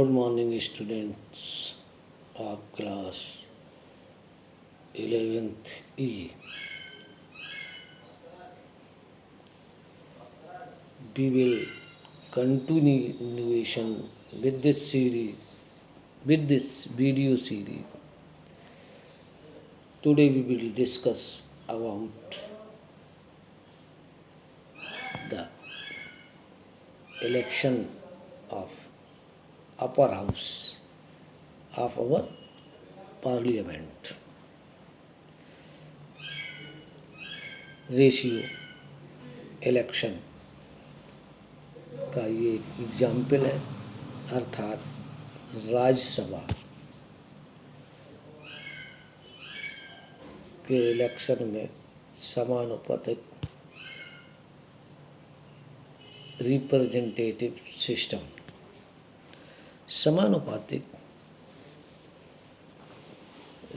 Good morning, students of class 11th E. We will continuation with this series, with this video series. Today we will discuss about the election of upper house of our parliament. Ratio election का ये example है, अर्थात राज्यसभा के election में समानुपातिक representative system. समानुपातिक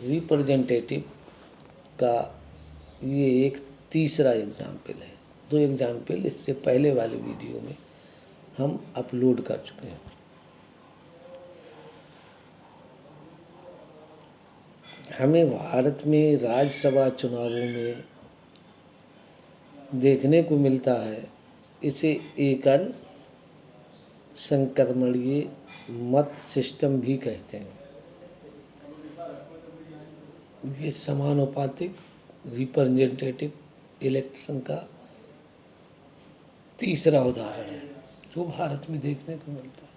representative का ये एक तीसरा एग्जाम्पल है। दो एग्जाम्पल इससे पहले वाले वीडियो में हम अपलोड कर चुके हैं। हमें भारत में राज्यसभा चुनावों में देखने को मिलता है, इसे एकल संक्रमणीय मत सिस्टम भी कहते हैं। ये समानुपातिक रिप्रेजेंटेटिव इलेक्शन का तीसरा उदाहरण है जो भारत में देखने को मिलता है।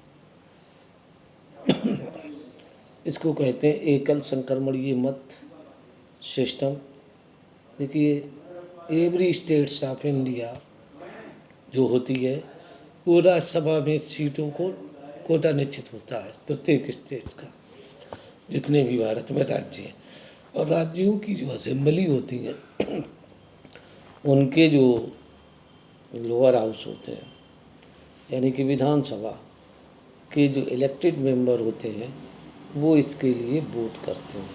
इसको कहते हैं एकल संक्रमणीय मत सिस्टम। देखिए, एवरी स्टेट्स ऑफ इंडिया जो होती है वो राज्यसभा में सीटों को कोटा निश्चित होता है प्रत्येक स्टेट का, जितने भी भारत में राज्य हैं। और राज्यों की जो असेंबली होती है उनके जो लोअर हाउस होते हैं, यानी कि विधानसभा के जो इलेक्टेड मेंबर होते हैं, वो इसके लिए वोट करते हैं।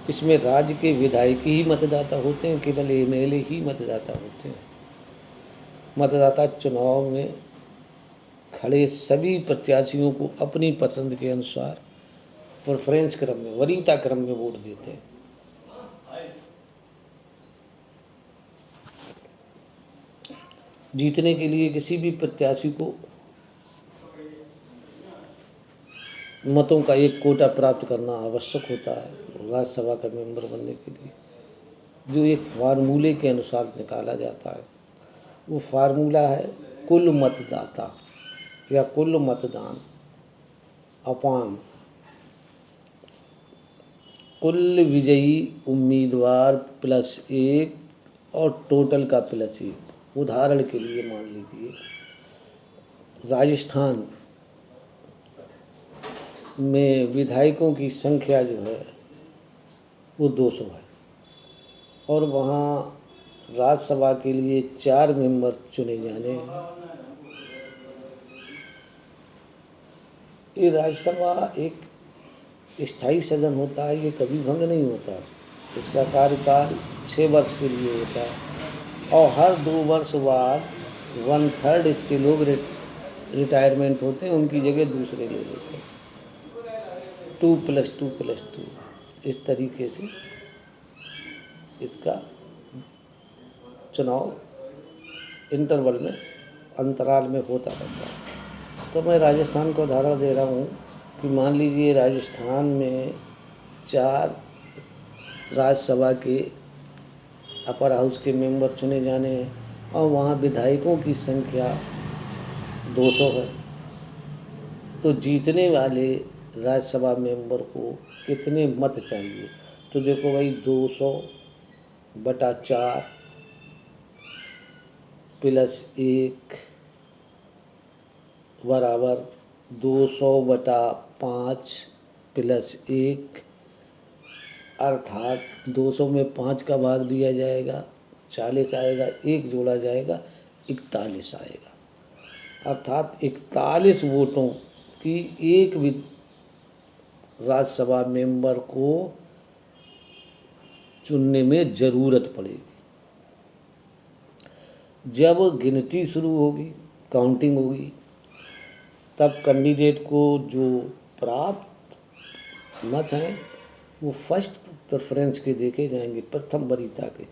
इसमें राज्य के विधायक ही मतदाता होते हैं, केवल एमएलए ही मतदाता होते हैं। मतदाता चुनाव में खड़े सभी प्रत्याशियों को अपनी पसंद के अनुसार प्रेफरेंस क्रम में, वरीयता क्रम में वोट देते हैं। जीतने के लिए किसी भी प्रत्याशी को मतों का एक कोटा प्राप्त करना आवश्यक होता है राज्यसभा का मेंबर बनने के लिए, जो एक फार्मूले के अनुसार निकाला जाता है। वो फार्मूला है कुल मतदाता या कुल मतदान अपान कुल विजयी उम्मीदवार प्लस एक और टोटल का प्लस एक। उदाहरण के लिए मान लीजिए राजस्थान में विधायकों की संख्या जो है वो 200 है और वहाँ राज्यसभा के लिए 4 मेंबर चुने जाने हैं। ये राज्यसभा एक स्थायी सदन होता है, ये कभी भंग नहीं होता। इसका कार्यकाल 6 वर्ष के लिए होता है और हर 2 वर्ष बाद 1/3 इसके लोग रिटायरमेंट होते हैं, उनकी जगह दूसरे ले लेते हैं। 2+2+2 इस तरीके से इसका चुनाव इंटरवल में, अंतराल में होता रहता है। तो मैं राजस्थान का उदाहरण दे रहा हूँ कि मान लीजिए राजस्थान में 4 राज्यसभा के अपर हाउस के मेंबर चुने जाने हैं और वहाँ विधायकों की संख्या 200 है। तो जीतने वाले राज्यसभा मेंबर को कितने मत चाहिए? तो देखो भाई, 200/4 प्लस 1 बराबर 200/5 प्लस 1, अर्थात 200 में 5 का भाग दिया जाएगा, 40 आएगा, 1 जोड़ा जाएगा, 41 आएगा। अर्थात 41 वोटों की एक भी राज्यसभा मेंबर को चुनने में ज़रूरत पड़ेगी। जब गिनती शुरू होगी, काउंटिंग होगी, तब कैंडिडेट को जो प्राप्त मत हैं वो फर्स्ट प्रेफरेंस के देखे जाएंगे, प्रथम वरीयता के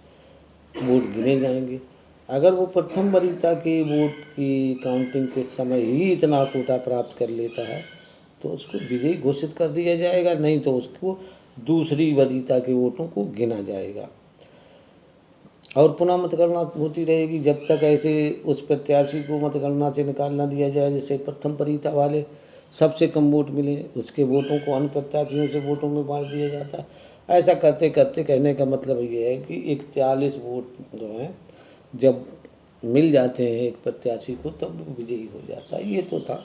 वोट गिने जाएंगे। अगर वो प्रथम वरीयता के वोट की काउंटिंग के समय ही इतना कोटा प्राप्त कर लेता है तो उसको विजयी घोषित कर दिया जाएगा, नहीं तो उसको दूसरी वरीयता के वोटों को गिना जाएगा और पुनः मतगणना होती रहेगी जब तक ऐसे उस प्रत्याशी को मतगणना से निकाल ना दिया जाए जैसे प्रथम वरीयता वाले सबसे कम वोट मिले उसके वोटों को अन्य प्रत्याशियों से वोटों में बांट दिया जाता है। ऐसा करते करते कहने का मतलब ये है कि 41 वोट जो हैं जब मिल जाते हैं एक प्रत्याशी को तब वो विजयी हो जाता है। ये तो था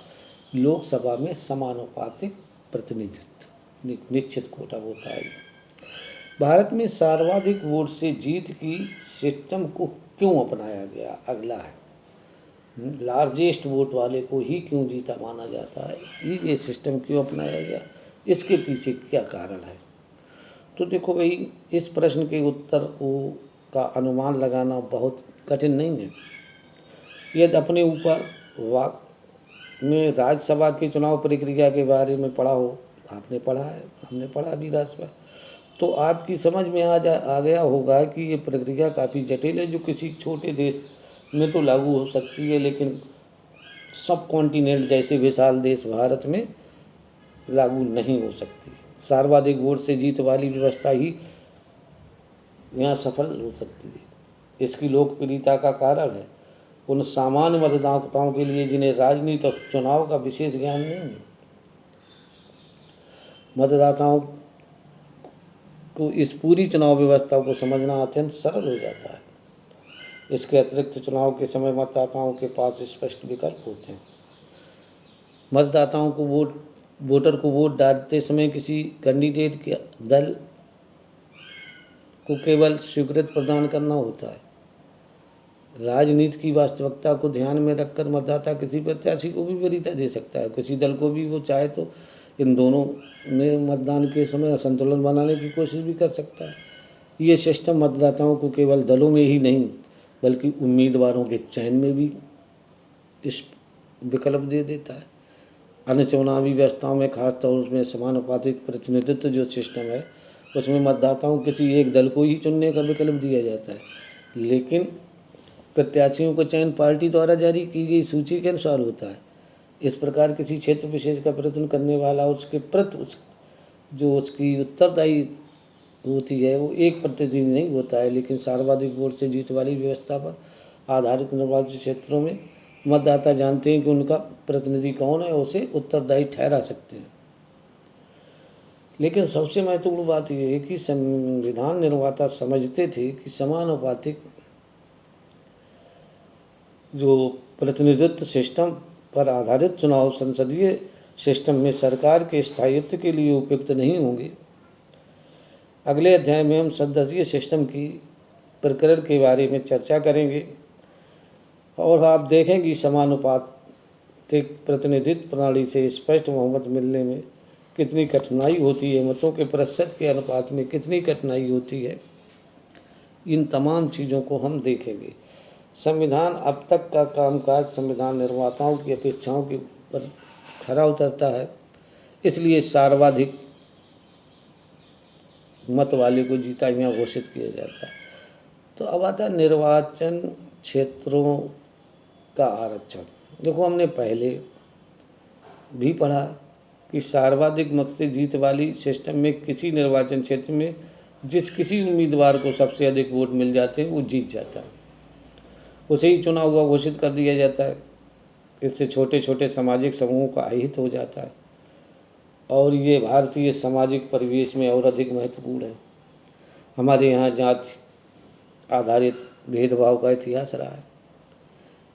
लोकसभा में समानुपातिक प्रतिनिधित्व, निश्चित कोटा होता है। भारत में सर्वाधिक वोट से जीत की सिस्टम को क्यों अपनाया गया, अगला है लार्जेस्ट वोट वाले को ही क्यों जीता माना जाता है, ये सिस्टम क्यों अपनाया गया, इसके पीछे क्या कारण है। तो देखो भाई, इस प्रश्न के उत्तर को का अनुमान लगाना बहुत कठिन नहीं है। यदि अपने ऊपर वाक में राज्यसभा के चुनाव प्रक्रिया के बारे में पढ़ा हो, आपने पढ़ा है, हमने पढ़ा भी राज्यसभा, तो आपकी समझ में आ गया होगा कि ये प्रक्रिया काफ़ी जटिल है जो किसी छोटे देश में तो लागू हो सकती है लेकिन सब कॉन्टिनेंट जैसे विशाल देश भारत में लागू नहीं हो सकती। सर्वाधिक वोट से जीत वाली व्यवस्था ही यहाँ सफल हो सकती है। इसकी लोकप्रियता का कारण है उन सामान्य मतदाताओं के लिए जिन्हें राजनीति और चुनाव का विशेष ज्ञान नहीं है। मतदाताओं को इस पूरी चुनाव व्यवस्था को समझना अत्यंत सरल हो जाता है। इसके अतिरिक्त चुनाव के समय मतदाताओं के पास स्पष्ट विकल्प होते हैं। मतदाताओं को वोटर को वोट डालते समय किसी कैंडिडेट के दल को केवल स्वीकृति प्रदान करना होता है। राजनीति की वास्तविकता को ध्यान में रखकर मतदाता किसी प्रत्याशी को भी वरीयता दे सकता है, किसी दल को भी वो चाहे तो इन दोनों में मतदान के समय असंतुलन बनाने की कोशिश भी कर सकता है। ये सिस्टम मतदाताओं को केवल दलों में ही नहीं बल्कि उम्मीदवारों के चयन में भी इस विकल्प दे देता है। अन्य चुनावी व्यवस्थाओं में खासतौर में समानुपातिक प्रतिनिधित्व जो सिस्टम है उसमें मतदाताओं को किसी एक दल को ही चुनने का विकल्प दिया जाता है, लेकिन प्रत्याशियों का चयन पार्टी द्वारा जारी की गई सूची के अनुसार होता है। इस प्रकार किसी क्षेत्र विशेष का प्रतिनिधित्व करने वाला उसके प्रति जो उसकी उत्तरदायी होती है वो एक प्रतिनिधि नहीं होता है, लेकिन सर्वाधिक वोट से जीत वाली व्यवस्था पर आधारित निर्वाचित क्षेत्रों में मतदाता जानते हैं कि उनका प्रतिनिधि कौन है और उसे उत्तरदायी ठहरा सकते हैं। लेकिन सबसे महत्वपूर्ण बात यह है कि संविधान निर्माता समझते थे कि समानुपातिक जो प्रतिनिधित्व सिस्टम पर आधारित चुनाव संसदीय सिस्टम में सरकार के स्थायित्व के लिए उपयुक्त नहीं होंगे। अगले अध्याय में हम संसदीय सिस्टम की प्रकरण के बारे में चर्चा करेंगे और आप देखेंगे समानुपातिक प्रतिनिधित्व प्रणाली से स्पष्ट बहुमत मिलने में कितनी कठिनाई होती है, मतों के प्रतिशत के अनुपात में कितनी कठिनाई होती है। इन तमाम चीज़ों को हम देखेंगे। संविधान अब तक का कामकाज संविधान निर्माताओं की अपेक्षाओं के ऊपर खरा उतरता है, इसलिए सर्वाधिक मत वाले को जीता यहाँ घोषित किया जाता है। तो अब आता है निर्वाचन क्षेत्रों का आरक्षण। देखो, हमने पहले भी पढ़ा कि सर्वाधिक मत से जीत वाली सिस्टम में किसी निर्वाचन क्षेत्र में जिस किसी उम्मीदवार को सबसे अधिक वोट मिल जाते हैं वो जीत जाता है, उसे ही चुना हुआ घोषित कर दिया जाता है। इससे छोटे छोटे सामाजिक समूहों का अहित हो जाता है और ये भारतीय सामाजिक परिवेश में और अधिक महत्वपूर्ण है। हमारे यहाँ जाति आधारित भेदभाव का इतिहास रहा है।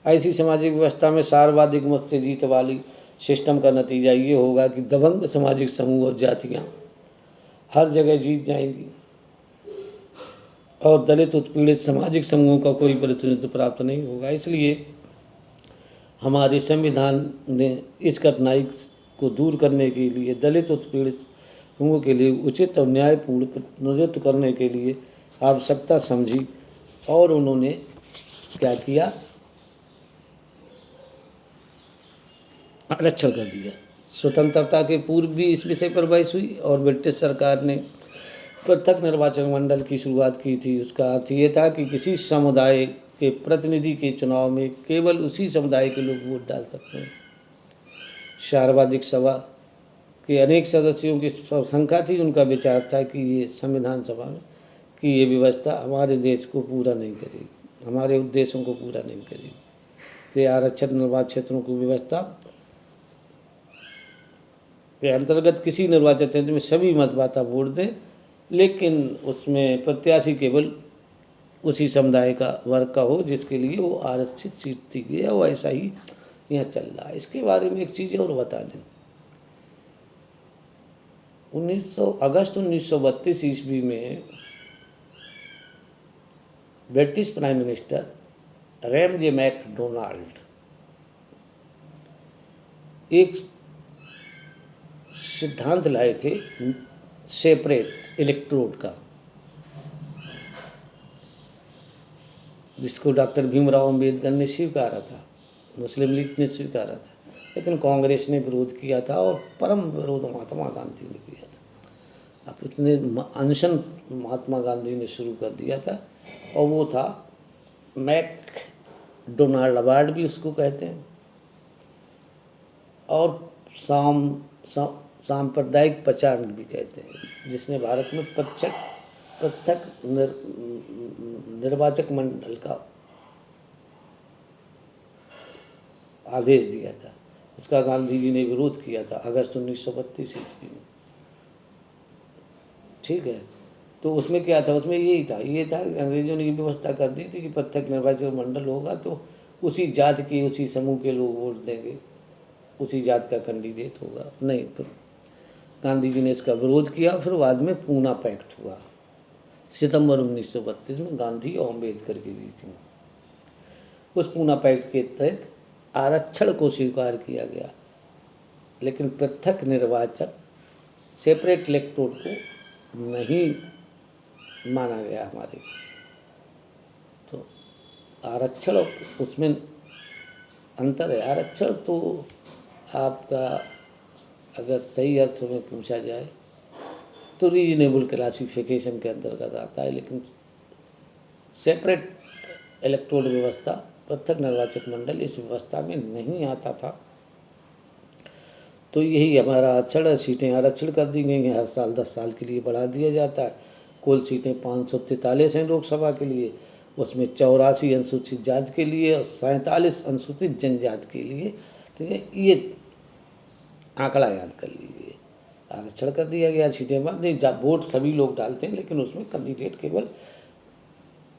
ऐसी सामाजिक व्यवस्था में सर्वाधिक मत से जीत वाली सिस्टम का नतीजा ये होगा कि दबंग सामाजिक समूह और जातियाँ हर जगह जीत जाएंगी और दलित उत्पीड़ित सामाजिक समूहों का कोई प्रतिनिधित्व प्राप्त नहीं होगा। इसलिए हमारे संविधान ने इस कठिनाई को दूर करने के लिए दलित उत्पीड़ित समूहों के लिए उचित और न्यायपूर्ण प्रतिनिधित्व करने के लिए आवश्यकता समझी और उन्होंने क्या किया, आरक्षण कर दिया। स्वतंत्रता के पूर्व भी इस विषय पर बहस हुई और ब्रिटिश सरकार ने पृथक निर्वाचन मंडल की शुरुआत की थी। उसका अर्थ ये था कि किसी समुदाय के प्रतिनिधि के चुनाव में केवल उसी समुदाय के लोग वोट डाल सकते हैं। सर्वाधिक सभा के अनेक सदस्यों की संख्या थी। उनका विचार था कि ये संविधान सभा में कि ये व्यवस्था हमारे देश को पूरा नहीं करेगी, हमारे उद्देश्यों को पूरा नहीं करेगी। तो आरक्षित निर्वाचन क्षेत्रों की व्यवस्था के अंतर्गत किसी निर्वाचन क्षेत्र में सभी मतदाता वोट दें, लेकिन उसमें प्रत्याशी केवल उसी समुदाय का वर्ग का हो जिसके लिए वो आरक्षित सीट थी गया। वो ऐसा ही यहाँ चल रहा है। इसके बारे में एक चीज़ और बता दें, अगस्त 1932 ईस्वी में British prime minister Ramsay MacDonald एक सिद्धांत लाए थे सेपरेट इलेक्ट्रोड का, जिसको डॉक्टर भीमराव अम्बेडकर ने स्वीकारा था, मुस्लिम लीग ने स्वीकारा था, लेकिन कांग्रेस ने विरोध किया था और परम विरोध महात्मा गांधी ने किया था। अब इतने अनशन महात्मा गांधी ने शुरू कर दिया था और वो था मैकडोनाल्ड अवार्ड भी उसको कहते हैं, और सांप्रदायिक पहचान भी कहते हैं, जिसने भारत में पृथक निर्वाचक मंडल का आदेश दिया था। उसका गांधी जी ने विरोध किया था अगस्त 1932 ईस्वी में। ठीक है, तो उसमें क्या था, उसमें यही था, ये था अंग्रेजों ने ये व्यवस्था कर दी थी कि पृथक निर्वाचक मंडल होगा तो उसी जात के उसी समूह के लोग वोट देंगे, उसी जात का कैंडिडेट होगा। नहीं, तो गांधी जी ने इसका विरोध किया। फिर बाद में पूना पैक्ट हुआ सितंबर 1932 में गांधी और अम्बेडकर के बीच में। उस पूना पैक्ट के तहत आरक्षण को स्वीकार किया गया, लेकिन पृथक निर्वाचक सेपरेट इलेक्टोरेट को नहीं माना गया हमारे। तो आरक्षण उसमें अंतर है। आरक्षण तो आपका अगर सही अर्थ में पूछा जाए तो रीजनेबल क्लासिफिकेशन के अंतर्गत आता है, लेकिन सेपरेट इलेक्टोरल व्यवस्था, पृथक निर्वाचक मंडल इस व्यवस्था में नहीं आता था। तो यही हमारा आरक्षण, सीटें आरक्षण कर दी गई हैं, हर साल 10 साल के लिए बढ़ा दिया जाता है। कुल सीटें 543 हैं लोकसभा के लिए, उसमें 84 अनुसूचित जाति के लिए और 47 अनुसूचित जनजाति के लिए। ठीक है, ये आंकड़ा याद कर लीजिए, आरक्षण कर दिया गया सीटें बाद नहीं। वोट सभी लोग डालते हैं, लेकिन उसमें कैंडिडेट केवल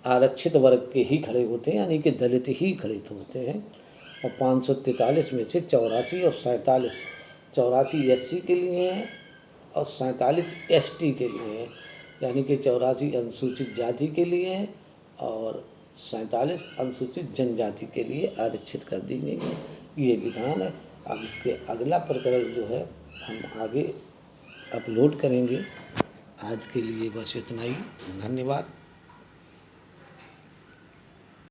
आरक्षित वर्ग के ही खड़े होते हैं, यानी कि दलित ही खड़े होते हैं। और 543 में से 84 और 47, 84 SC के लिए हैं और 47 ST के लिए हैं, यानी कि 84 अनुसूचित जाति के लिए हैं और 47 अनुसूचित जनजाति के लिए आरक्षित कर दी गई है। ये विधान है। अब इसके अगला प्रकरण जो है हम आगे अपलोड करेंगे। आज के लिए बस इतना ही। धन्यवाद।